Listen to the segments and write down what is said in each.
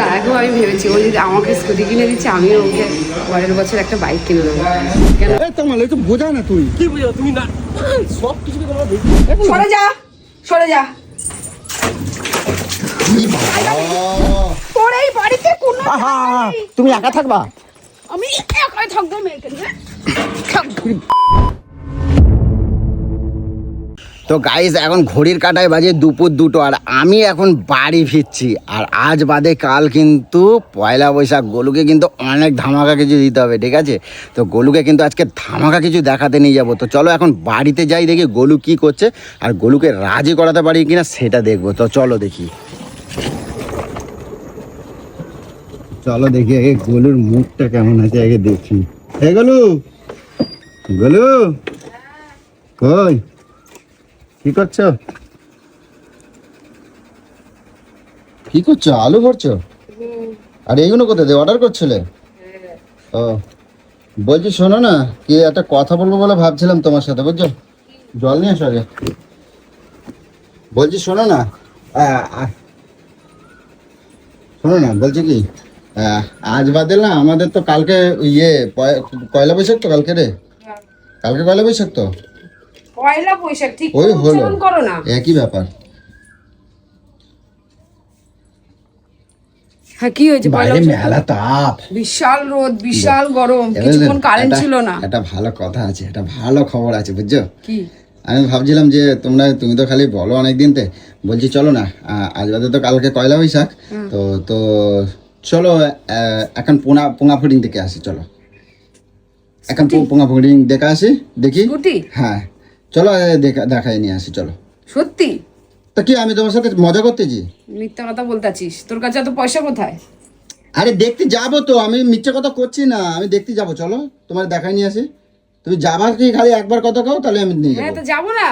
দাদাকেও আমি ভেবেছি, ও যদি আমাকে স্কুটি কিনে দিচ্ছে, আমিও ওকে পরের বছর একটা বাইক কিনে দেবো। কেন তোমার একটু বোঝা না, তুই কি বুঝো তুমি না সব কিছু তোমার সরে যা, সরে যা। তোর এই বাড়িতে কোনো তুমি একা থাকবা? আমি একাই থাকবো, মেয়েকে নিয়ে থাকবো। তো গাইস এখন ঘড়ির কাঁটায় বাজে দুপুর 2টো, আর আমি এখন বাড়ি ফিরছি। আর আজ বাদে কাল কিন্তু পয়লা বৈশাখ, গোলুকে কিন্তু অনেক ধামাকা কিছু দিতে হবে, ঠিক আছে? তো গোলুকে কিন্তু আজকে ধামাকা কিছু দেখাতে নিয়ে যাবো। তো চলো এখন বাড়িতে যাই, দেখি গোলু কি করছে আর গোলুকে রাজি করাতে পারি কিনা সেটা দেখবো। তো চলো দেখি, চলো দেখি আগে গোলুর মুখটা কেমন আছে, আগে দেখি। হে গোলু, গোলু কই, কি করছো? কি করছো? আলু ভরছো? আর এইগুলো কোথায় দিয়ে অর্ডার করছিলে? ও বলছি শোনো না, কি একটা কথা বলবো বলে ভাবছিলাম তোমার সাথে, বুঝছো? জল নিয়ে আসো আগে। বলছি শোনো না, শোনো না, বলছি কি, আজ বাদে না আমাদের তো কালকে পয়লা বৈশাখ, তো কালকে রে, কালকে পয়লা বৈশাখ, তো পয়লা বৈশাখ ঠিক ওই হলো করো না, একই ব্যাপার। হ্যাঁ কি হয়েছে? বাইরে মেলা তাপ, বিশাল রোদ, বিশাল গরম, কিছুক্ষণ কারেন্ট ছিল না। একটা ভালো কথা আছে, একটা ভালো খবর আছে, বুঝছো? কি? আমি ভাবছিলাম যে তুমি তো খালি বলো অনেকদিনতে, বলছি চলো না, আজ বাদে তো কালকে পয়লা বৈশাখ, তো তো চলো এখন পোঙা ফুডিং দেখে আসি, চলো এখন পোঙা ফুডিং দেখে আসি, দেখি। হ্যাঁ চলো দেখাই নিয়ে আসি, চলো। সত্যি? তো কি আমি তোমার সাথে মজা করতেছি? মিথ্যা কথা বলতাছিস, তোর কাছে এত পয়সা কোথায়? আরে দেখতে যাবো তো, আমি মিথ্যে কথা করছি না, আমি দেখতে যাবো, চলো তোমার দেখাই নিয়ে আসি। তুমি যাবা কি খালি একবার কথা কও, তাহলে আমি নিয়ে হ্যাঁ যাবো। তো যাবো না?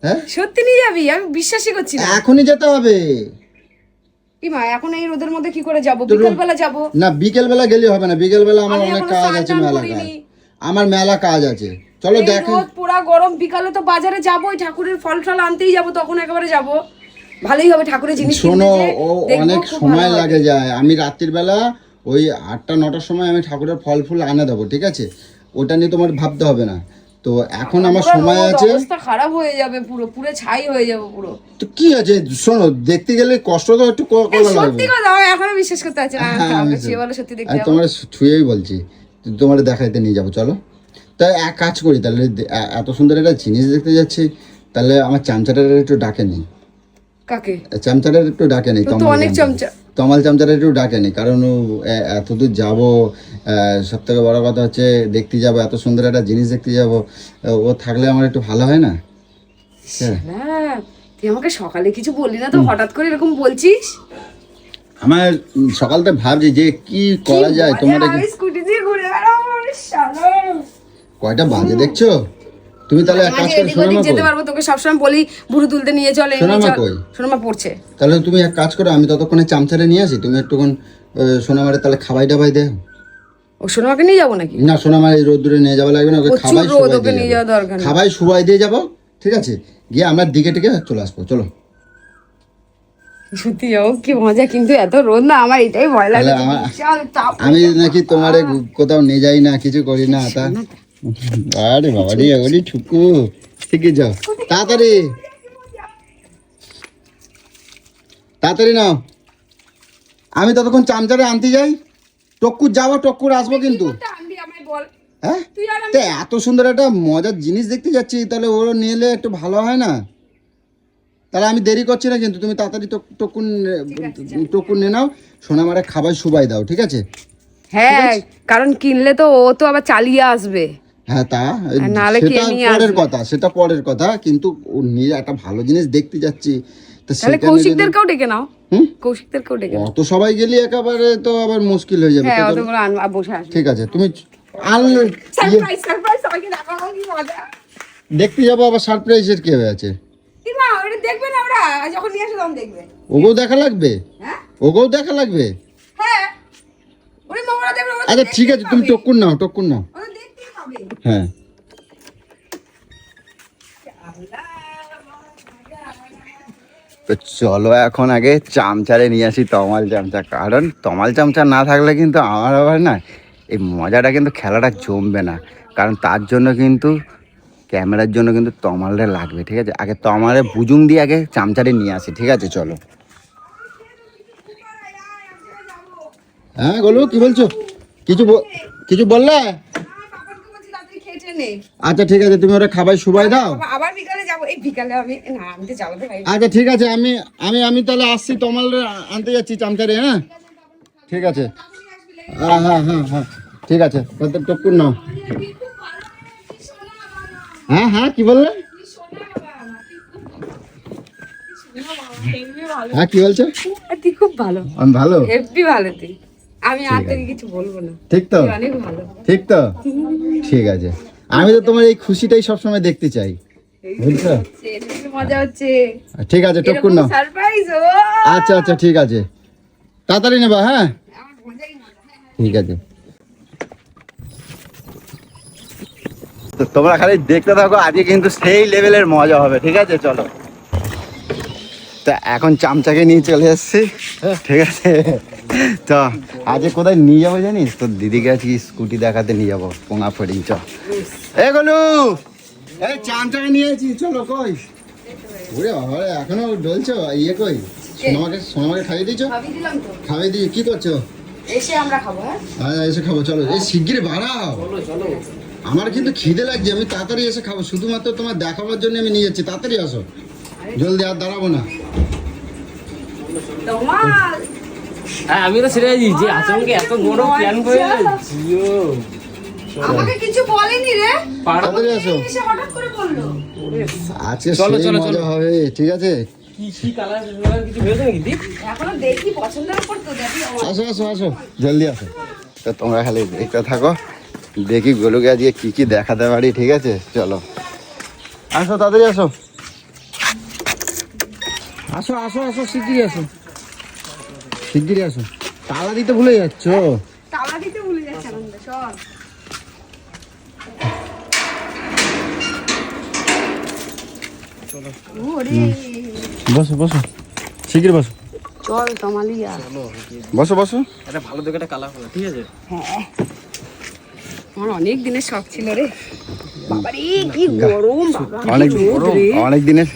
হ্যাঁ সত্যি নিয়ে যাবি? আমি বিশ্বাসই করছি না। এখনই যেতে হবে। কি মা, এখন এই রোদের মধ্যে কি করে যাবো? বিকেল বেলা যাবো। না বিকেল বেলা গেলে হবে না, বিকেল বেলা আমার অনেক কাজ আছে, মেলা কাজ, আমার মেলা কাজ আছে, চলো দেখো। রোদ পুরা গরম, বিকালে তো বাজারে যাবো, ঠাকুরের ফল টল আনতেই যাবো, তখন একেবারে যাবো, ভালোই হবে ঠাকুরের জিনিস। শোনো, ও অনেক সময় লাগে যায়, আমি রাত্রির বেলা ওই 8টা-9টার সময় আমি ঠাকুরের ফল ফুল আনে দেবো, ঠিক আছে? ওটা নিয়ে তোমার ভাবতে হবে না। তো এখন আমার সময় আছে, অবস্থা খারাপ হয়ে যাবে, পুরো পুরো ছাই হয়ে যাবে পুরো। তো কি আছে, শোনো দেখতে গেলে কষ্ট তো একটু করা লাগবে। সত্যি কথা, আমি এখনো বিশ্বাস করতে পারছি না। আমি বলে সত্যি দেখতে যাবো। তোমার ছুঁয়েই বলছি, তোমার দেখাইতে নিয়ে যাবো, চলো। তাই এক কাজ করি তাহলে, এত সুন্দর একটা জিনিস দেখতে যাচ্ছি, তাহলে আমার চামচাটার একটু ডাকে নেই। কাকে? চামচাটার একটু ডাকে নেই, তমাল চামচাটা একটু ডাকে নেই, কারণ ও এত দূর যাবো, সব থেকে বড় কথা হচ্ছে দেখতে যাবো, এত সুন্দর একটা জিনিস দেখতে যাবো, ও থাকলে আমার একটু ভালো হয় না? হ্যাঁ, তুই আমাকে সকালে কিছু বললি না তো, হঠাৎ করে এরকম বলছিস। আমার সকালটা ভাবছি যে কি করা যায়, তোমার স্কুটি দিয়ে ঘুরে বেড়াবো, শালা। কয়টা বাজে দেখছো তুমি? তাহলে এক কাজ করো, শোনো, যেতে পারবো, তোকে সবসময় বলি বুড়ো তুলতে নিয়ে চলে, সোনামা পড়ছে। তাহলে তুমি এক কাজ করো, আমি ততক্ষণে চামচারে নিয়ে আসি, তুমি একটুক্ষণ সোনামারে তাহলে খাবাই টাবাই দে। ও সোনামাকে নিয়ে যাবো নাকি? না, সোনামার এই রোদ্দুরে নিয়ে যাওয়া লাগবে না, ওকে খাবাই শুবাই দিয়ে যাবো, ঠিক আছে? গিয়ে আমরা দিকে টিকে চলে আসবো, চলো। সত্যি যাও, কি মজা, কিন্তু এত রোদ না, আমার এটাই ভয় লাগে। আমি নাকি তোমারে কোথাও নিয়ে যাই না, কিছু করি না, তা আরে বাবা রে, ওরে ঠুকু, ঠিকই যাও, তাড়াতাড়ি তাড়াতাড়ি নাও, আমি ততক্ষণ চামচারে আনতে যাই। টক্কুর যাবো, টক্কুর আসবো কিন্তু। হ্যাঁ, এত সুন্দর একটা মজার জিনিস দেখতে যাচ্ছি, তাহলে ওর নিয়ে এলে একটু ভালো হয় না? তাহলে আমি দেরি করছি না কিন্তু, তুমি তাড়াতাড়ি টক্কুর নিয়ে নাও, সোনামারে খাবার শুবাই দাও, ঠিক আছে? হ্যাঁ, কারণ কিনলে তো ও তো আবার চালিয়ে আসবে। হ্যাঁ, সেটা পরের কথা, কিন্তু ও নিয়ে একটা ভালো জিনিস দেখতে যাচ্ছি, তাহলে কৌশিকদেরকেও ডেকে নাও। কৌশিকদেরকেও ডেকে নাও। অত সবাই গেলে একেবারে তো আবার মুশকিল হয়ে যাবে। ঠিক আছে, তুমি দেখতে যাবো, আবার সারপ্রাইজের কি আছে? ওকেও দেখা লাগবে? ওকেও দেখা লাগবে? আচ্ছা ঠিক আছে, তুমি টক্কুর নাও, টক্কুর নাও। হ্যাঁ, তো চলো এখন আগে চামচারে নিয়ে আসি তমাল চামচা, কারণ তমাল চামচা না থাকলে কিন্তু আমার আবার না এই মজাটা কিন্তু খেলাটা জমবে না। কারণ তার জন্য কিন্তু ক্যামেরার জন্য কিন্তু তমালটা লাগবে, ঠিক আছে? আগে তমালে বুজুং দিয়ে আগে চামচারে নিয়ে আসি, ঠিক আছে? চলো। হ্যাঁ গোলু, কি বলছো? কিছু বললে? আচ্ছা ঠিক আছে, তুমি ওরা খাবার সুবাই দাও। আবার বিকালে যাবো, এই বিকালে আমি তো যাবো। আচ্ছা ঠিক আছে, আমি তাহলে আসছি, তমাল আনতে যাচ্ছি চামচারে। হ্যাঁ ঠিক আছে, হ্যাঁ ঠিক আছে। টুকুর নাও। হ্যাঁ কি বললে? হ্যাঁ কি বলছো? তুই খুব ভালো। আমি ভালো? হেব্বি ভালো তুই। আমি আর তোকে কিছু বলবো না। ঠিক তো? অনেক ভালো। ঠিক তো? ঠিক আছে। আমি তো তোমার এই খুশিটাই সবসময় দেখতে চাই, বুঝছো? মজা হচ্ছে। ঠিক আছে, টুকুর নাও। সারপ্রাইজ। আচ্ছা ঠিক আছে, তাড়াতাড়ি নেবা। হ্যাঁ ঠিক আছে। তো তোমরা খালি দেখতে থাকো, আজকে কিন্তু সেই লেভেলের মজা হবে, ঠিক আছে? চলো। তা এখন চামচাকে নিয়ে চলে এসেছি, ঠিক আছে? তো আজকে কোথায় নিয়ে যাবো জানিস? তোর দিদিকে আজকে স্কুটি দেখাতে নিয়ে যাবো পোঙা ফড়িং। চ এ গলু, এই চামচাকে নিয়ে এসেছি, চলো। কই ওরে বাবা, এখনো ডলছো? ইয়ে কই, সোনামাকে খাইয়ে দিয়েছো? খাইয়ে দিয়ে কি করছো? এসে আমরা খাবো। হ্যাঁ এসে খাবো, চলো। এই শিগগির বাড়াও, আমার কিন্তু খিদে লাগছে। আমি তাড়াতাড়ি এসে খাবো, শুধুমাত্র তোমার দেখাবার জন্য আমি নিয়ে যাচ্ছি। তাড়াতাড়ি আসো, জলদি, আর দাঁড়াবো না। হ্যাঁ আমি তো সেটাই যে আচমকে এত বড় প্ল্যান করে জিও। আমাকে কিছু বলেনি রে। তাড়াতাড়ি আসো, এসে হঠাৎ করে বললো। আজকে সেই মজা হবে, ঠিক আছে? কি কালার কিছু ভেবেছো নাকি দীপ? এখনো দেখি পছন্দের উপর তো দেখি। আসো জলদি আসো। তো তোমরা খালি দেখতে থাকো, দেখি গোলুকে আজকে কি দেখাতে পারি, ঠিক আছে? চলো আসো, তাড়াতাড়ি আসো। আসো শিগগিরই আসো। তালা দিতে ভুলে যাচ্ছ? তালা দিতে ভুলে যাচ্ছে আনন্দ। চল বসো শিগগির বসো। চল তমালিয়া। বসো। একটা ভালো দেখে একটা কালার হবে, ঠিক আছে? হ্যাঁ, আমার অনেক দিনের শখ ছিল রে। বাবারে কি গরম, বাবা অনেক দিনের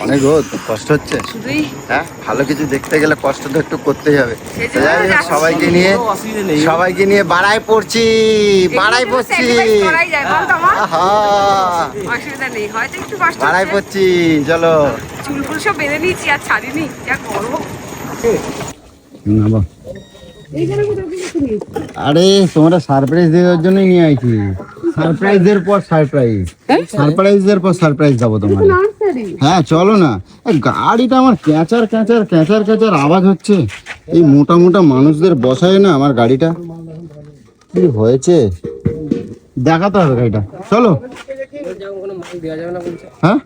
অনেক রোদ, কষ্ট হচ্ছে। শুধুই হ্যাঁ, ভালো কিছু দেখতে গেলে কষ্ট তো একটু করতেই হবে। সেজন্য যাই হোক, যাচ্ছি। সবাইকে নিয়ে বাড়াই পড়ছি। sacrifice করাই যায়, বল তোমার? আহা, অসুবিধা নেই, হয়তো একটু কষ্ট বাড়াই হচ্ছে। পড়ছি, চলো। চুলগুলো সব বেঁধে নিয়েছি, আর ছাড়িনি, যা গরম। এইখানে কোথাও কিছু নেই। আরে তোমরা সারপ্রাইজ দেওয়ার জন্যই নিয়ে আইছি। সারপ্রাইজের পর সারপ্রাইজ দেবো তোমার। হ্যাঁ চলো না। গাড়িটা আমার ক্যাঁচার আওয়াজ হচ্ছে। এই মোটা মানুষদের বসায় না আমার গাড়িটা, কি হয়েছে দেখাতে হবে গাড়িটা। চলো। কোনো মাল দেওয়া যাবে না বলছে। হ্যাঁ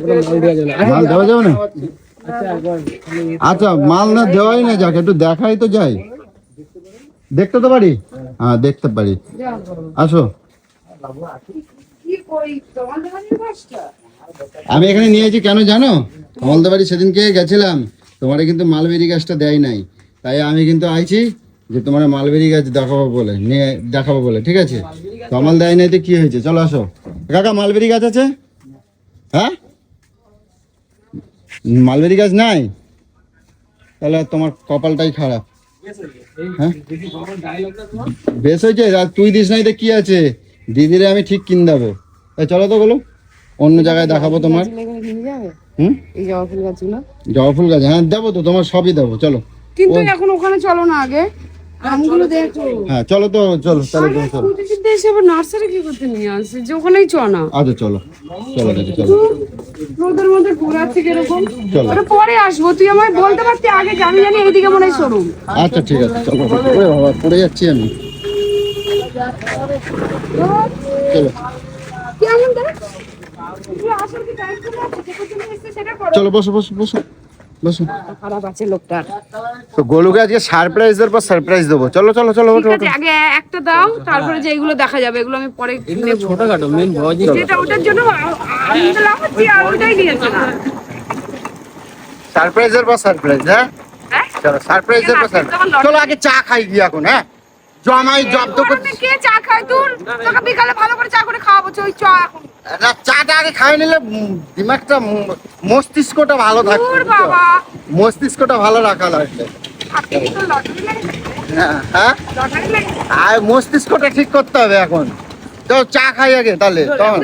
কোনো মাল দেওয়া যাবে না। মাল দেওয়া যাবে না? আচ্ছা আচ্ছা মাল না দেওয়াই না যাক, একটু দেখাই তো যাই, দেখতে তো পারি। হ্যাঁ দেখতে পারি, আসো। আমি এখানে নিয়েছি কেন জানো? কমলদা বাড়ি সেদিনকে গেছিলাম, তোমার কিন্তু মালবেরি গাছটা দেয় নাই, তাই আমি কিন্তু আইছি যে তোমার মালবেরি গাছ দেখাবো বলে, ঠিক আছে? কমল দেয় নাই তো কি হয়েছে, চলো আসো। কাকা মালবেরি গাছ আছে? হ্যাঁ মালবেরি গাছ নাই, তাহলে তোমার কপালটাই খারাপ। হ্যাঁ বেশ হয়েছে, আর তুই দিস নাই তো কি আছে, দিদিরে আমি ঠিক কিন দেবো। চলো তো বলো, অন্য জায়গায় দেখাবো তোমার। জবা ফুল গাছ, হ্যাঁ দেবো তো, তোমার সবই দেবো, চলো। কিন্তু এখন ওখানে চলো না, আগে আমগুলো দেখো। হ্যাঁ চলো তাহলে তুমি চলো। এসে আবার নার্সারি কি করতে নিয়ে আসছে, যে ওখানেই চ না। আচ্ছা চলো। রোদের মধ্যে ঘোরাচ্ছে কিরকম। চলো। ওটা পরে আসবো, তুই আমায় বলতে পারতি আগে, যে আমি জানি এইদিকে মনে হয় শোরুম। আচ্ছা ঠিক আছে, চলো। ওরে বাবা, পড়ে যাচ্ছি আমি। চলো কেমন দেখ, তুই আসল কি টাইম করে আছে, যে কোথায় এসেছে সেটা করো। চলো, বসো। খারাপ আছে লোকটা। তো গোলুকে আজকে সারপ্রাইজের পর সারপ্রাইজ দেবো। চলো ঠিক আছে, আগে একটা দাও, তারপরে যে এগুলো দেখা যাবে এগুলো আমি পরে নেব। ছোটখাটো মেন ভয় যেটা ওটার জন্য আমি তো লাফাচ্ছি, আর ওটাই নিয়েছে না। সারপ্রাইজের পর সারপ্রাইজ, হ্যাঁ হ্যাঁ চলো সারপ্রাইজের পর সারপ্রাইজ। চলো আগে চা খাই গিয়ে এখন, হ্যাঁ জমাই জব্দ করে। গরমে কে চা খায় তোর? তোকে বিকালে ভালো করে চা করে খাওয়াবো, ওই চা এখন। না, চাটা আগে খাই নিলে দিমাগটা মস্তিষ্কটা ভালো থাকবে, দূর বাবা। মস্তিষ্কটা ভালো রাখা লাগবে। আপনি কি তোর লটারি লেগেছে? হ্যাঁ লটারি লেগেছে? আর মস্তিষ্কটা ঠিক করতে হবে এখন। তো চা খাই আগে তাহলে, তখন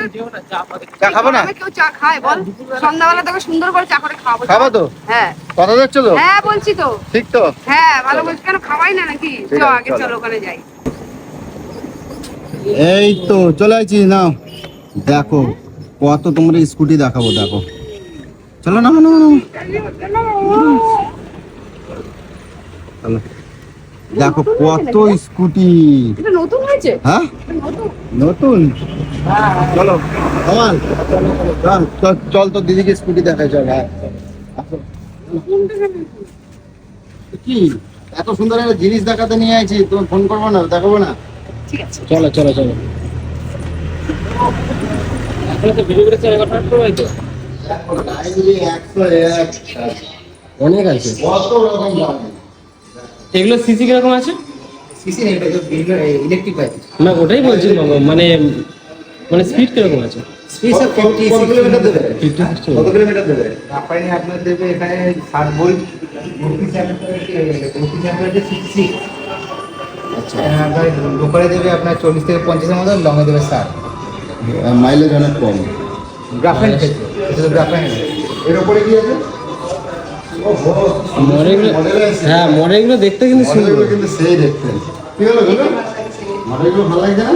চা খাবো না? গরমে কেউ চা খায় বল? সন্ধ্যাবেলা তোকে সুন্দর করে চা করে খাওয়াবো। খাবো তো? হ্যাঁ কথা দেখছো তো? হ্যাঁ বলছি তো। ঠিক তো? হ্যাঁ ভালো বলছি, কেন খাওয়াই না নাকি? ঠিক চল আছে, আগে চলো। চলো ওখানে যাই। এই তো চলে আসছি, নাও দেখো কত তোমরা স্কুটি দেখাবো, দেখো চলো না চলো। দেখো কত স্কুটি, এটা নতুন হয়েছে? হ্যাঁ এটা নতুন। নতুন। চলো কমাল, চল চল তো দিদিকে স্কুটি দেখাই, চল। হ্যাঁ আসো। কি এত সুন্দর একটা জিনিস দেখাতে নিয়ে আইছি, তুমি ফোন করবো না, দেখাবো না? ঠিক আছে। চলো চলো চলো। এখন তো ভিডিও করে রেকর্ড করতে তো অনেক আছে। কত রকম দামি। এগুলো সিসি কিরকম আছে? সিসি নেই, এটা ইলেকট্রিক বাইক। না ওটাই বলছি বাবা, মানে মানে স্পিড কিরকম আছে? স্পিড কত কিলোমিটার দেবে? 50 60 কত কিলোমিটার দেবে? আপনার আপনার দেবে এখানে 60 ভোল্ট, 32 অ্যাম্পিয়ারের 66। আচ্ছা আপনার লোকালে দেবে আপনার 40 থেকে 50 এর মতো, লং এ দেবে 60। মাইলেজ অনেক কম। গ্রাফেন ক্ষেত্রে এটা তো গ্রাফেন। এর উপরে কি আছে? মডেলগুলো, হ্যাঁ মডেলগুলো দেখতে কিন্তু সুন্দর। মডেলগুলো কিন্তু সেই দেখতে। কি হলো বলো? মডেলগুলো ভালো লাগছে না?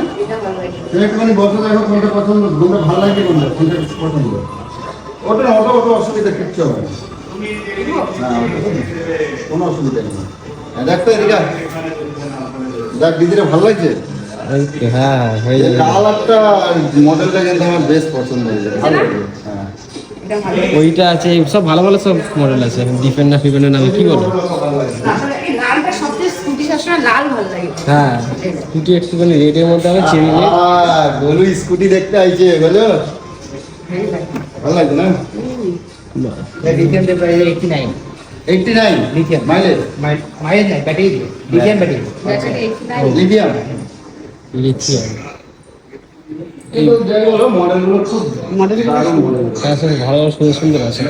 তুমি একটুখানি বসে দেখো কোনটা পছন্দ, কোনটা ভালো লাগছে, কোনটা পছন্দ। ওটা না, ওটা অসুবিধা কিচ্ছু হবে না। না, ওটা কোনো অসুবিধা নেই। হ্যাঁ, দেখ তো এদিকে আয়। দেখ দিদিরা ভালো লাগছে? হ্যাঁ হয়ে যাবে। কালারটা মডেলটা কিন্তু আমার বেশ পছন্দ হয়েছে, ভালো লাগছে। হ্যাঁ এটা ভালো। ওইটা আছে, সব ভালো ভালো সব মডেল আছে। ডিফেন্ডার ফিফেন্ডার নামে কি বলো? আসলে এই লালটা সবচেয়ে স্কুটি সবসময় লাল ভালো লাগে। হ্যাঁ স্কুটি একটুখানি রেডের মধ্যে হবে, চেরি রেড। গোলু স্কুটি দেখতে আইছে বলো, ভালো লাগছে না? লিথিয়াম দেবে 89। 89 লিথিয়াম মাইলেজ, মাইলেজ নাই, ব্যাটারি দিবে lithium battery. Battery 89 lithium. Lithium. এগুলো যাই বলো মডেলগুলো খুব দারুণ মডেল। হ্যাঁ সব ভালো ভালো সুন্দর সুন্দর আছে।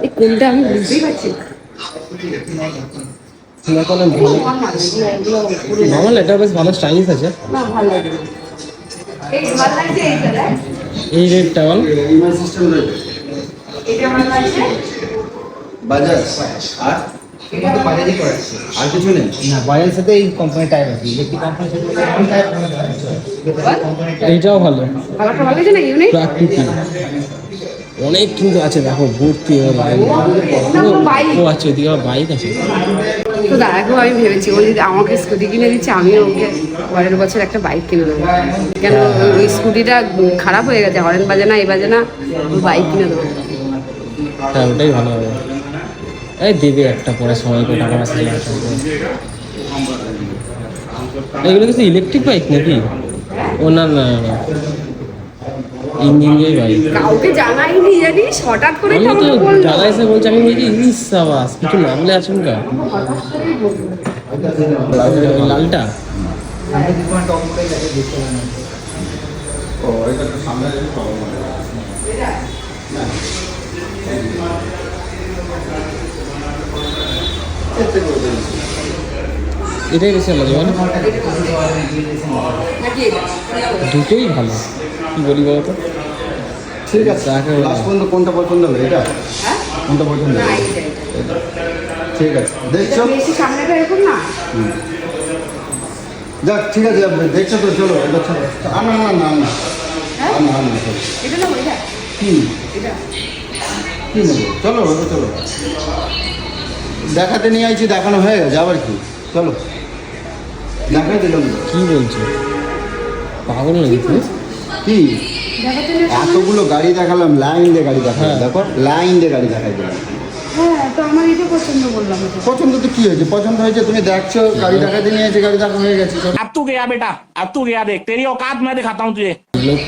এই কোনটা আমি বুঝতেই পারছি না। নর্মাল এটা বেশ ভালো স্টাইলিশ আছে। না ভালো লাগে না। এই ভালো লাগছে এইটা দেখ। এই রেটটা বল। ইমেজ সিস্টেম রয়েছে, এটা ভালো লাগছে। বাজাজ। আর এটা তো বাজাজই করা আছে। আর কিছু নেই? না, বাজাজের সাথে এই কোম্পানি টাইপ আছে, ইলেকট্রিক কোম্পানির সাথে কোম্পানি টাইপ কোম্পানি এইটাও ভালো, কালারটা ভালো লাগছে না? ইউনিক। প্রাকৃতিক। অনেক কিন্তু আছে দেখো, ভর্তি বাইক। ও আছে, ওইদিকে আবার বাইক আছে। তো দাদাকেও আমি ভেবেছি, ও যদি আমাকে স্কুটি কিনে দিচ্ছে, আমিও ওকে পরের বছর একটা বাইক কিনে দেবো। কেন ওই স্কুটিটা খারাপ হয়ে গেছে, হরেন বাজে না, এই বাজে না, বাইক কিনে দেবো। হ্যাঁ ওটাই ভালো হবে। এই দেবে একটা পরে সময় করে টাকা আছে। এগুলো কিছু ইলেকট্রিক বাইক নাকি? ও না না না, ইঞ্জিন দিয়ে বাইক। কাউকে জানাইনি জানিস, হঠাৎ করে আমি তো আমাকে বললো। দাদা এসে বলছে, আমি বলছি ইস সাবাস, কিছু নামলে আচমকা। ওই লালটা আমরা কি কোন টপ মডেল আছে দেখতে পারেন। ও এটা তো সামনে আছে টপ মডেল। এটাই বেশি ভালো বল। নাকি এটা? দুটোই ভালো, কি বলি বলতো? ঠিক আছে, লাস্ট পর্যন্ত কোনটা পছন্দ হবে? এটা হ্যাঁ? কোনটা পছন্দ না, হবে? এইটা, এটা। ঠিক আছে দেখছো? এটা বেশি সামনেটা এরকম না। যাক ঠিক আছে, দেখছো তো, চলো এটা চলো। না না না না হ্যাঁ? না না চলো। এটা না এটা? কি এটা। কি নেবো? চলো ওটা চলো, দেখাতে নিয়ে আইছি, দেখানো হয়ে গেছে, আবার কি? চলো দেখাই দিলাম তো। কি বলছো, পাগল নাকি তুমি? কি দেখাতে নিয়ে- এতগুলো গাড়ি দেখালাম, লাইন দিয়ে গাড়ি দেখালাম, হ্যাঁ। দেখো লাইন দিয়ে গাড়ি দেখাই দিলাম। হ্যাঁ, তো আমার এটা পছন্দ করলাম এটা। পছন্দ তো কি হয়েছে? পছন্দ হয়েছে, তুমি দেখছো, গাড়ি দেখাতে নিয়ে এসে গাড়ি দেখা হয়ে গেছে। চলো। अब तू गया बेटा, अब तू गया, देख तेरी औकात मैं दिखाता हूँ तुझे। লোক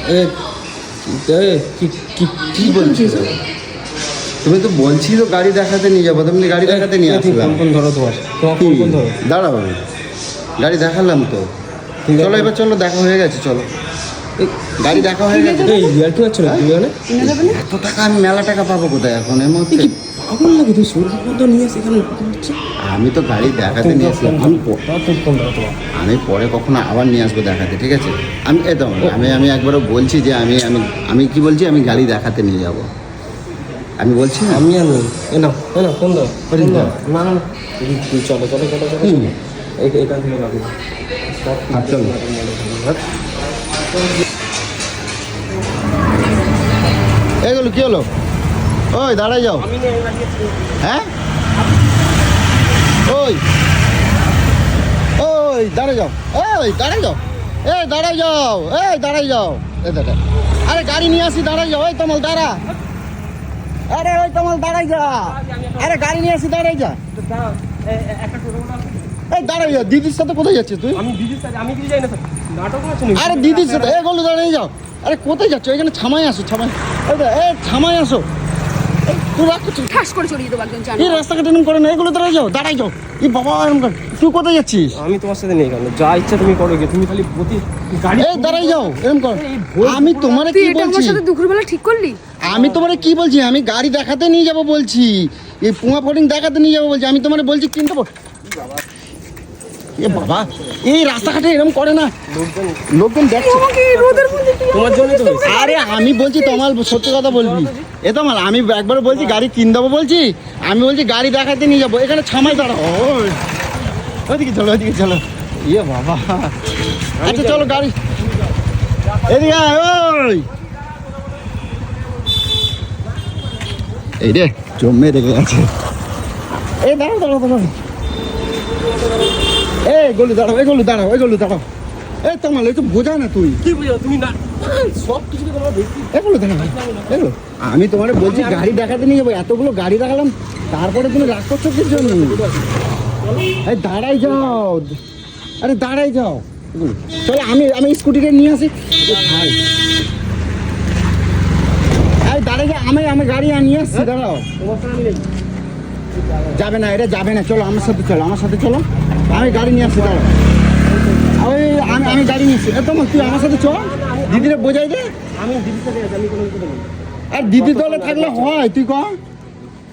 কি কি কি বলছিস? তুমি তো বলছি তো গাড়ি দেখাতে নিয়ে যাবো, তুমি গাড়ি দেখাতে নিয়ে আসলাম। ফোন ধরো তোমার কি? ফোন ধরো। দাঁড়াও, গাড়ি দেখালাম তো। চলো এবার চলো, দেখা হয়ে গেছে, চলো গাড়ি দেখা হয়ে গেছে। এই রিয়ালিটি হচ্ছে না তুমি মানে কিনে দেবে না? এত টাকা আমি মেলা টাকা পাবো কোথায় এখন এর মধ্যে? পাগল লাগে তুই সরষে ফোন তো নিয়ে এসে এখানে হচ্ছে আমি তো গাড়ি দেখাতে নিয়ে আসলাম, ফোন ধরো তোমার। আমি পরে কখনো আবার নিয়ে আসবো দেখাতে, ঠিক আছে? আমি এই তো আমি একবারও বলছি যে আমি আমি আমি কি বলছি, আমি গাড়ি দেখাতে নিয়ে যাব। আমি বলছি না, আমি আর নেই এ না ফোন দাও ফোন দাও। না না তুই চলো চলো চলো চলো এখান থেকে যাবো চলো। এগুলো কি হলো? ওই দাঁড়াই যাও। হ্যাঁ ওই ওই দাঁড়াই যাও, ওই দাঁড়াই যাও, এই দাঁড়াই যাও, এই দাঁড়াই যাও, এই দাঁড়া। আরে গাড়ি নিয়ে আসি, দাঁড়াই যাও। ওই তোমাল দাঁড়া, আরে ওই তোমাল দাঁড়াই যা, আরে গাড়ি নিয়ে আসি, দাঁড়াই যা। এই দাঁড়াই যা, দিদির সাথে কোথায় যাচ্ছিস তুই? আমি দিদির সাথে আমি দিদি যাই না নাটক আছে আরে দিদির সাথে এগুলো দাঁড়িয়ে যাও। আরে কোথায় যাচ্ছ? এখানে ছামাই আসো, ছামাই, এই ছামাই আসো। এই তুই রাখ করছিস, ঠাস করে চড়িয়ে দেবো একদম জানো। এই রাস্তাঘাট এরকম করে না, এগুলো দাঁড়াই যাও, দাঁড়াই যাও। এই বাবা এরকম কর, তুই কোথায় যাচ্ছিস? আমি তোমার সাথে নেই কেন, যা ইচ্ছা তুমি করো গিয়ে, তুমি খালি প্রতি গাড়ি এই দাঁড়াই যাও, এরকম কর। আমি তোমারে তুই কি এটা আমার বলছি? সাথে দুপুরবেলা ঠিক করলি? আমি তোমারে কি বলছি? আমি গাড়ি দেখাতে নিয়ে যাবো বলছি, এই পুঙা ফটিং দেখাতে নিয়ে যাবো বলছি। আমি তোমারে বলছি কিনতে এ বাবা, এই রাস্তাঘাটে এরকম করে না, লোকজন দেখছে। আমাকে এই রোদের মধ্যে তুই তোমার জন্য তো হয়েছে। আরে আমি বলছি তোমার সত্যি কথা বলবি, এ তোমার আমি একবার বলছি গাড়ি কিন দেবো বলছি, আমি বলছি গাড়ি দেখাতে নিয়ে যাবো, এখানে ছামাই দাঁড়াও। ওইদিকে চলো, ওইদিকে চলো। ইয়ে বাবা, আচ্ছা চলো গাড়ি এদিকে আয়, ওই এই রে জমে রেখে গেছে। এই দাঁড়াও দাঁড়াও দাঁড়াও, এই গলু দাঁড়াও, এই গলু দাঁড়াও, এই গলু দাঁড়াও। এই তোমার একটু বোঝা না তুই, কি বুঝো তুমি না সব কিছু তোমার বেশি এগুলো দাঁড়াও, এগুলো আমি তোমার বলছি গাড়ি দেখাতে নিয়ে যাবো, এতগুলো গাড়ি দেখালাম, তারপরে তুমি রাগ করছো কি জন্য? এই দাঁড়াই যাও, আরে দাঁড়াই যাও। চলো আমি স্কুটিটা নিয়ে আসি। ভাই এই দাঁড়াই যাও, আমি গাড়ি নিয়ে আসছি, দাঁড়াও। তোমার সাথে আমি নেই। যাবে না, এটা যাবে না, চলো আমার সাথে চলো, আমার সাথে চলো, আমি গাড়ি নিয়ে আসছি, দাঁড়াও। ওই আমি গাড়ি নিয়ে আসছি, তোমার তুই আমার সাথে চল, দিদিরে বোঝাই দে। আমি দিদির সাথে আছি, আমি কোনো কিছু নেই। আর দিদি দলে থাকলে হয়, তুই কর,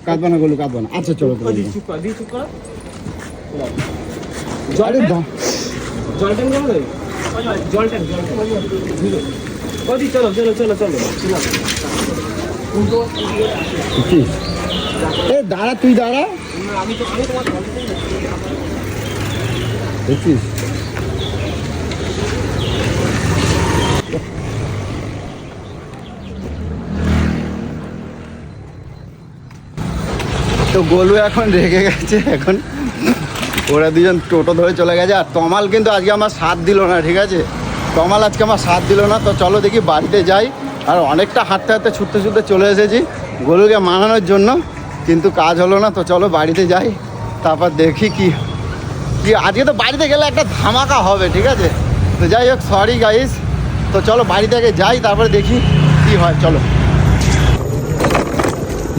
কাঁদবা না গলু, কাঁদবা না। আচ্ছা চলো চলো। দিদি চুপ কর, দিদি চুপ কর। আরে জলটা নিয়ে যাবো জলটা ওদি চলো চলো চলো চলো এ দাঁড়া, তুই দাঁড়া, আমি তোমার দেখছিস? তো গোলু এখন রেগে গেছে, এখন ওরা দুজন টোটো ধরে চলে গেছে। আর তমাল কিন্তু আজকে আমার সাথ দিল না, ঠিক আছে? তমাল আজকে আমার সাথ দিল না। তো চলো দেখি বাড়িতে যাই। আর অনেকটা হাঁটতে হাঁটতে ছুটতে ছুটতে চলে এসেছি গোলুকে মানানোর জন্য, কিন্তু কাজ হলো না। তো চলো বাড়িতে যাই, তারপর দেখি কি আজকে তো বাড়িতে গেলে একটা ধামাকা হবে, ঠিক আছে? তো যাই হোক, সরি গাইস। তো চলো বাড়ি থেকে যাই, তারপরে দেখি কি হয়, চলো।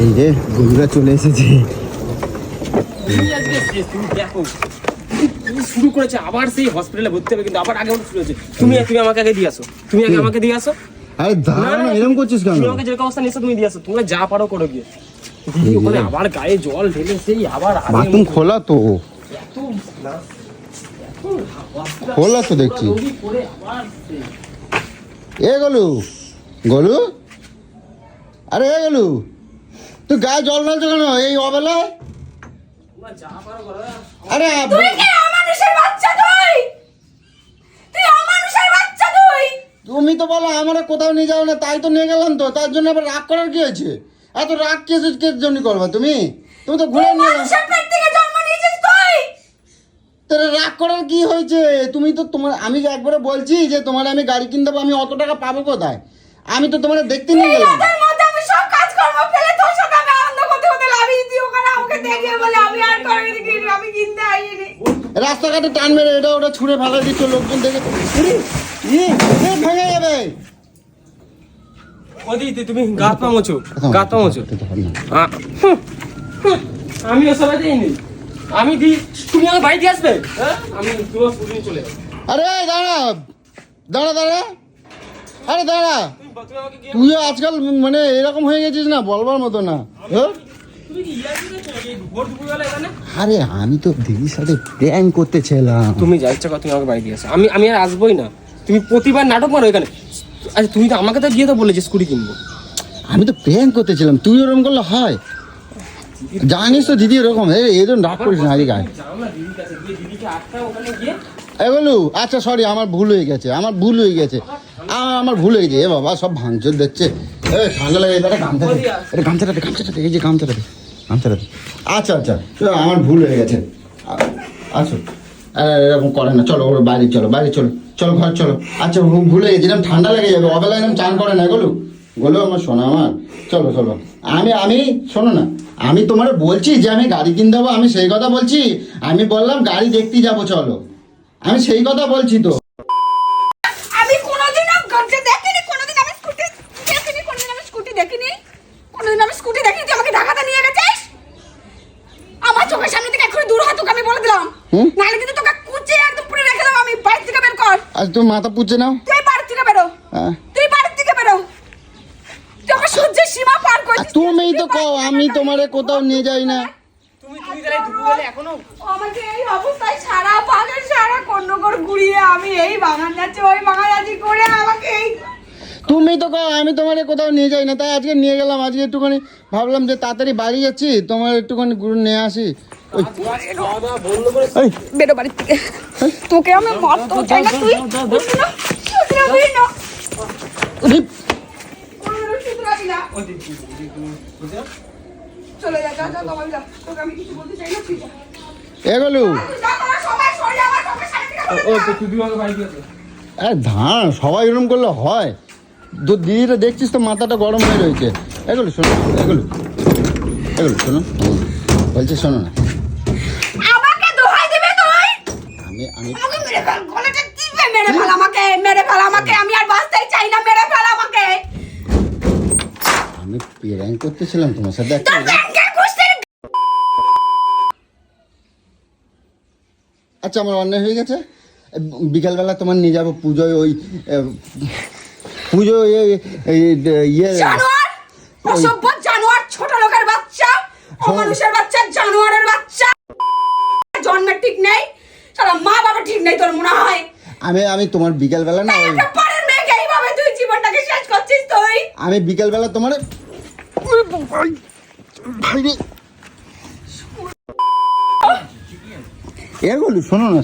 এই রে গোলুরা চলে এসেছে। তুমি দেখো শুরু করেছে আবার, সেই হসপিটালে ভর্তি হবে, কিন্তু আবার আগে শুরু হয়েছে। তুমি আমাকে আগে দিয়ে আসো, তুমি আগে আমাকে দিয়ে আসো। আরে দাঁড়া না, এরকম করছিস কেন? তুমি আমাকে যেরকম অবস্থা নিয়েছো তুমি দিয়ে আসো, তোমরা যা পারো করো গিয়ে। দিদি ওখানে আবার গায়ে জল ঢেলে সেই আবার বাথরুম খোলা তো, খোলা তো দেখছি। এ গোলু, গোলু, আরে এ গোলু, তুই গায়ে জল ঢালছো কেন এই অবেলায়? আরে তুই কি অমানুষের বাচ্চা তুই? তুই অমানুষের বাচ্চা তুই? তুমি তো বলো আমার কোথাও নিয়ে যাও না, তাই তো নিয়ে গেলাম। তো তার জন্য আবার রাগ করার কি হয়েছে? এত রাগ কিসের জন্য করবা তুমি? তুমি তো ঘুরে নিয়ে মানুষের পেট থেকে জন্ম নিয়েছিস তুই? তোর রাগ করার কি হয়েছে? তুমি তো আমি একবারে বলছি যে তোমার আমি গাড়ি কিনতে দেবো, আমি অত টাকা পাবো কোথায়? আমি তো তোমার দেখতে নিয়ে গেলাম। রাতের মধ্যে আমি সব কাজ করব ফেলে তোর সাথে আমি আনন্দ করতে করতে লাভিয়ে দিই ওখানে আমাকে দেখে বলে আমি আর করিনি, আমি কিনতে আইনি। রাস্তাঘাটে টান মেরে এটা ওটা ছুঁড়ে ফেলে দিচ্ছ, লোকজন দেখে ভেঙে যাবে। ওদি তুমি গাত পা মোছো, গাত পা মোছো। এটা ধর না। আমি ওসব যাইনি, আমি দি তুমি আমার বাড়িতে আসবে, হ্যাঁ আমি তোমার স্কুটি চলে যাবো। আরে দাঁড়া দাঁড়া দাঁড়া, আরে দাঁড়া, তুমি আমাকে কি তুইও আজকাল মানে এরকম হয়ে গেছিস না, বলবার মতো না। হ্যাঁ? তুমি কি ইয়ার কি করছো নাকি ভোর দুপুরবেলা এখানে? আরে আমি তো দিদির সাথে প্র্যাঙ্ক করতেছিলাম। তুমি যা ইচ্ছা করো তুমি আমাকে বাড়ি দিয়ে আসো, আমি আর আসবোই না। তুমি প্রতিবার নাটক মারো এখানে। আচ্ছা তুমি তো আমাকে তো গিয়ে তো বলেছি স্কুটি কিনবো। আমি তো প্র্যাঙ্ক করতেছিলাম, তুই ওরকম করলে হয়? জানিস তো দিদি এরকম, এই জন্য রাগ করিস না আজকে গায়ে। যাও না দিদির কাছে গিয়ে দিদিকে আটকাও ওখানে গিয়ে। এগুলো আচ্ছা সরি, আমার ভুল হয়ে গেছে, আমার ভুল হয়ে গেছে, আমার ভুল হয়ে গেছে। এ বাবা সব ভাঙচুর দিচ্ছে, এ ঠান্ডা লাগে, এটা গামছাটা দে, এটা গামছাটা দে, গামছাটা দে, এই যে গামছাটা দে, গামছাটা দে। আচ্ছা আচ্ছা আমার ভুল হয়ে গেছে, আচ্ছা এরকম করে না, চলো ওর বাইরে চলো, বাইরে চলো, চলো ঘর চলো। আচ্ছা ভুলে গেছি, এরকম ঠান্ডা লেগে যাবে, অবেলায় এরকম চান করে না এগুলো, বলো আমার শোনো আমার, চলো চলো। আমি শোনো না, আমি তোমার বলছি যে আমি গাড়ি কিনতে যাবো, আমি সেই কথা বলছি, আমি বললাম গাড়ি দেখতে যাবো চলো, আমি সেই কথা বলছি তো। আমি কোনোদিনও গর্জে দেখিনি, কোনোদিন আমি স্কুটি দেখিনি, কোনোদিন আমি স্কুটি দেখিনি, কোনোদিন আমি স্কুটি দেখিনি। তুই আমাকে ঢাকাতে নিয়ে গেছিস, আমার চোখের সামনে থেকে এক্ষুনি দূর হ, তোকে আমি বলে দিলাম। নাহলে কিন্তু তোকে কুচিয়ে একদম পুরো রেখে দেবো আমি। বাড়ি থেকে বের কর, আজ তুমি মাথা পুজে নাও। তুই বাড়ি থেকে বেরো, হ্যাঁ। তুই বাড়ি থেকে বেরো। তুই আমার সহ্যের সীমা পার আর করছিস। তুমিই তো কও আমি তোমারে কোথাও নিয়ে যাই না। তুমি তাহলে দুপুরবেলা এখনো আমাকে এই অবস্থায় সারা বাগান সারা কন্যগর ঘুরিয়ে আমি এই বাগান যাচ্ছি ওই বাগান যাচ্ছি করে আমাকে এই তুমি তো কও আমি তোমারে কোথাও নিয়ে যাই না, তাই আজকে নিয়ে গেলাম। আজকে একটুখানি ভাবলাম যে তাড়াতাড়ি বাড়ি যাচ্ছি, তোমার একটুখানি ঘুরে নিয়ে আসি। ওই খাওয়া দাওয়া বন্ধ করে এই, বেরো বাড়ি থেকে, তোকে আমি মারতে চাই না। তুই বুঝলি না? শুধরাবি না, ওরে, কোনোদিনও শুধরাবি না। চলে যা, যা, যা, তোমার যা। তোকে আমি কিছু বলতে চাই না, তুই যা। এগুলো তুই যা, তোরা সবাই সরে যা, আমার চোখের সামনে থেকে সরে যা। তুমি আমাকে বাড়ি দিয়ে আসো। ধান সবাই এরকম করলে হয়? তো দিদিটা দেখছিস তো মাথাটা গরম হয়ে রয়েছে। এগুলো শোনো, এগুলো এগুলো শোনো, বলছে শোনো না, আমাকে দোহাই দিবি তুই? আমি আমি আমাকে মেরে ফেল, গলাটা টিপে মেরে ফেল আমাকে, মেরে ফেল আমাকে। আমি আর বাঁচতেই চাই না, মেরে ফেল আমাকে। আমি প্র্যাঙ্ক করতেছিলাম তোমার সাথে একটা। তোর ব্যাংকের গোষ্ঠীর আচ্ছা আমার অন্যায় হয়ে গেছে, বিকালবেলা তোমার নিয়ে যাবো পুজোয়, ওই পুজো ইয়ে জানোয়ার, অসভ্য জানোয়ার, ছোট লোকের বাচ্চা, অমানুষের বাচ্চা, জানোয়ারের বাচ্চা। জন্মের ঠিক নেই, সারা মা বাবা ঠিক নেই তোর মনে হয়। আমি তোমার বিকালবেলা না, ওই একটা পরের মেয়েকে এইভাবে তুই জীবনটাকে শেষ করছিস তুই। আমি বিকালবেলা তোমার এগুলো শোনো না,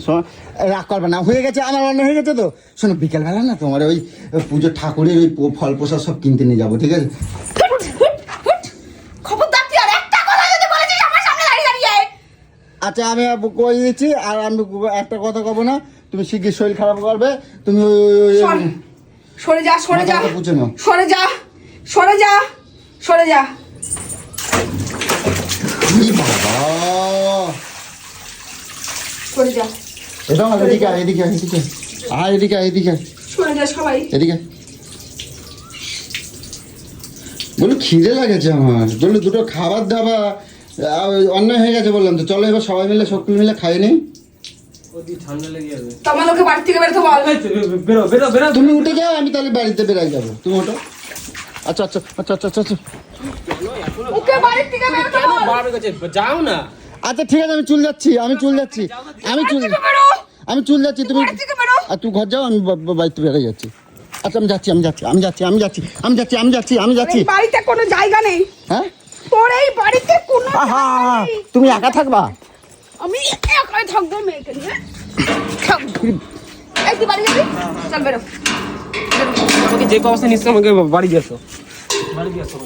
রাগ করবে না, হয়ে গেছে আমার অন্য হয়ে গেছে তো। শোনো বিকেলবেলা না তোমার ওই পুজোর ঠাকুরের ওই ফল প্রসাদ সব কিনতে নিয়ে যাবো, ঠিক আছে? হুট, হুট, হুট। খবরদার তুই আর একটা কথা যদি বলেছিস আমার সামনে দাঁড়িয়ে দাঁড়িয়ে। আচ্ছা আমি কয়ে দিচ্ছি, আর আমি একটা কথা কব না, তুমি শিগগির শরীর খারাপ করবে, তুমি সর, সরে যা, সরে যা, মাথাটা পুছে নাও। সরে যা, সরে যা, সরে যা। ই বাবা, সরে যা, এটা আমার এদিকে আয়, এদিকে আয়, এদিকে আয়, এদিকে আয়, এদিকে আয়, সরে যা সবাই। এদিকে বলো খিদে লাগেছে আমার, বললো দুটো খাবার দাবার অন্যায় হয়ে গেছে বললাম তো। চলো এবার সবাই মিলে সকল মিলে খাই নি। ওদি ঠান্ডা লেগে যাবে। তোমার লোকে বাড়ি থেকে বেরোতে বল। এই তো, বেরো বেরো বেরো। তুমি উঠে যাও, আমি তাহলে বাড়িতে বেরাই যাবো, তুমি ওঠো। আচ্ছা আচ্ছা আচ্ছা আচ্ছা আচ্ছা ওকে বাড়ি থেকে বেরোতে কেন বল। বার হয়ে গেছে? যাও না। আচ্ছা ঠিক আছে, আমি চুল যাচ্ছি, আমি চুল যাচ্ছি, আমি চুল বাড়ি থেকে বেরো, আমি চুল যাচ্ছি, তুমি বাড়ি থেকে বেরো। আর তুই ঘর যাও, আমি বাড়িতে বেরিয়ে যাচ্ছি। আচ্ছা আমি যাচ্ছি, আমি যাচ্ছি, আমি যাচ্ছি, আমি যাচ্ছি, আমি যাচ্ছি, আমি যাচ্ছি, আমি যাচ্ছি। এই বাড়িতে কোনো জায়গা নেই, হ্যাঁ তোর এই বাড়িতে কোনো আহা, জায়গা নেই। তুমি একা থাকবা? আমি একাই থাকবো মেয়েকে নিয়ে। থাকবো। এই তুই বাড়ি যাবি? চল বেরো। আমাকে যে অবস্থা নিচ্ছে আমাকে বাড়ি দিয়ে আসো। বাড়ি দিয়ে আসো।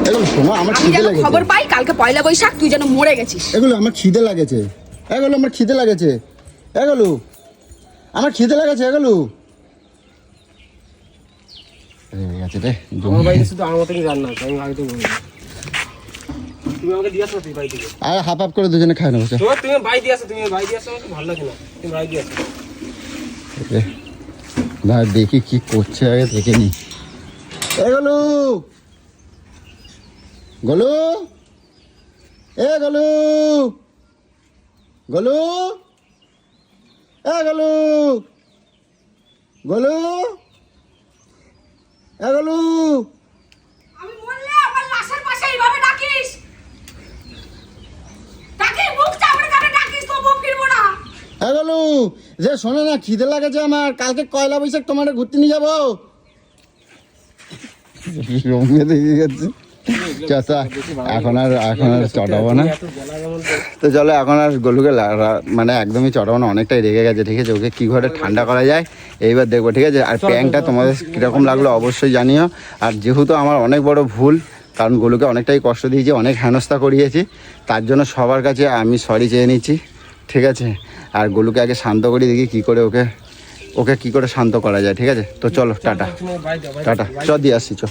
এগুলো শোনো, আমার আমি খিদে যেন লেগেছে। খবর পাই কালকে পয়লা বৈশাখ তুই যেন মরে গেছিস। এগুলো আমার খিদে লাগেছে, এগুলো আমার খিদে লাগেছে, এগুলো আমার খিদে লাগেছে, এগুলো গেছে রে। আমার বাড়িতে শুধু আমার মতনই রান্না আছে, আমি আগে তো বলি। তুমি আমাকে দিয়ে আসো তুই বাড়ি থেকে। আর হাফ হাফ করে দুজনে খাই নেবো। তুমি বাড়ি দিয়ে আসো, তুমি বাড়ি দিয়ে আসো, আমাকে ভালো লাগে না। তুমি বাড়ি দিয়ে আসো। না দেখি কি করছে, আগে দেখে নি। এ গলু গলু এ গলু গলু এ গলু গলু এ গলু আমি বললে আমার লাশের পাশে এইভাবে ডাকিস ডাকি মুখ চাপড়ে চাপড়ে ডাকিস তো মুখ ফিরবো না। এ গলু যে শোনো না, খিদে লাগেছে আমার, কালকে পয়লা বৈশাখ তোমার ঘুরতে নিয়ে যাবো। রঙে দেখে গেছে চাচা, এখন আর চটাবো না। তো চলো এখন আর গলুকে মানে একদমই চটাবো না, অনেকটাই রেগে গেছে। ঠিক আছে, ওকে কী করে ঠান্ডা করা যায় এইবার দেখবো। ঠিক আছে, আর প্যাংটা তোমাদের কীরকম লাগলো অবশ্যই জানিও। আর যেহেতু আমার অনেক বড় ভুল, কারণ গলুকে অনেকটাই কষ্ট দিয়েছি, অনেক হেনস্থা করিয়েছি, তার জন্য সবার কাছে আমি সরি চেয়ে নিচ্ছি। ঠিক আছে, আর গলুকে আগে শান্ত করি, দেখি কী করে ওকে কী করে শান্ত করা যায়। ঠিক আছে, তো চলো টাটা টাটা, চ দিয়ে আসছি চ।